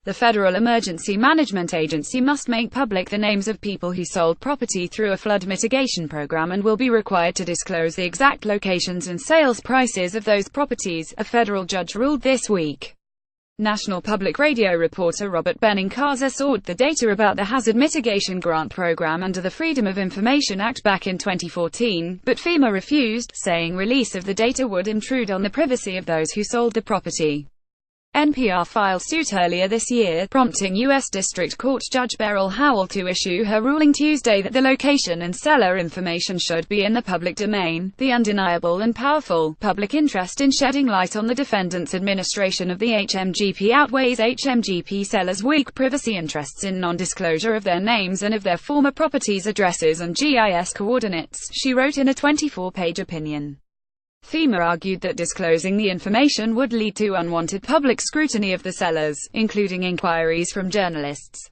The Federal Emergency Management Agency must make public the names of people who sold property through a flood mitigation program and will be required to disclose the exact locations and sales prices of those properties, a federal judge ruled this week. National Public Radio reporter Robert Benincasa sought the data about the Hazard Mitigation Grant Program under the Freedom of Information Act back in 2014, but FEMA refused, saying release of the data would intrude on the privacy of those who sold the property. NPR filed suit earlier this year, prompting U.S. District Court Judge Beryl Howell to issue her ruling Tuesday that the location and seller information should be in the public domain. The undeniable and powerful public interest in shedding light on the defendant's administration of the HMGP outweighs HMGP sellers' weak privacy interests in non-disclosure of their names and of their former properties' addresses and GIS coordinates, she wrote in a 24-page opinion. FEMA argued that disclosing the information would lead to unwanted public scrutiny of the sellers, including inquiries from journalists.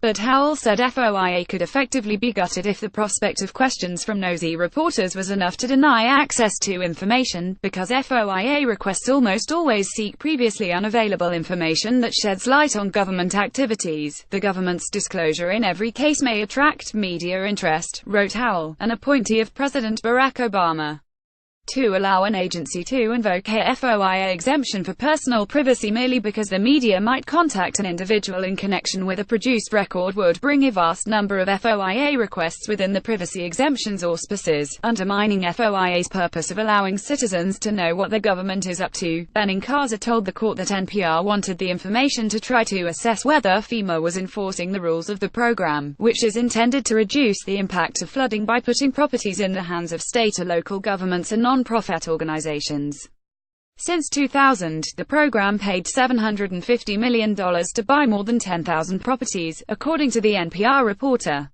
But Howell said FOIA could effectively be gutted if the prospect of questions from nosy reporters was enough to deny access to information, because FOIA requests almost always seek previously unavailable information that sheds light on government activities. The government's disclosure in every case may attract media interest, wrote Howell, an appointee of President Barack Obama. To allow an agency to invoke a FOIA exemption for personal privacy merely because the media might contact an individual in connection with a produced record would bring a vast number of FOIA requests within the privacy exemption's auspices, undermining FOIA's purpose of allowing citizens to know what the government is up to. Benincasa told the court that NPR wanted the information to try to assess whether FEMA was enforcing the rules of the program, which is intended to reduce the impact of flooding by putting properties in the hands of state or local governments and non-profit organizations. Since 2000, the program paid $750 million to buy more than 10,000 properties, according to the NPR reporter.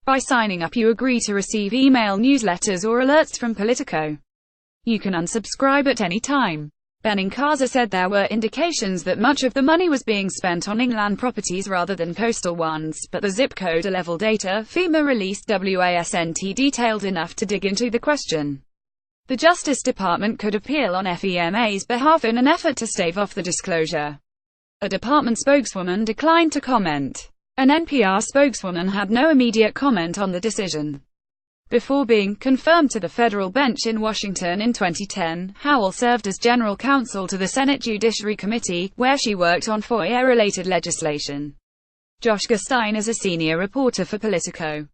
By signing up, you agree to receive email newsletters or alerts from Politico. You can unsubscribe at any time. Benincasa said there were indications that much of the money was being spent on inland properties rather than coastal ones, but the zip code level data FEMA released wasn't detailed enough to dig into the question. The Justice Department could appeal on FEMA's behalf in an effort to stave off the disclosure. A department spokeswoman declined to comment. An NPR spokeswoman had no immediate comment on the decision. Before being confirmed to the federal bench in Washington in 2010, Howell served as general counsel to the Senate Judiciary Committee, where she worked on FOIA-related legislation. Josh Gerstein is a senior reporter for Politico.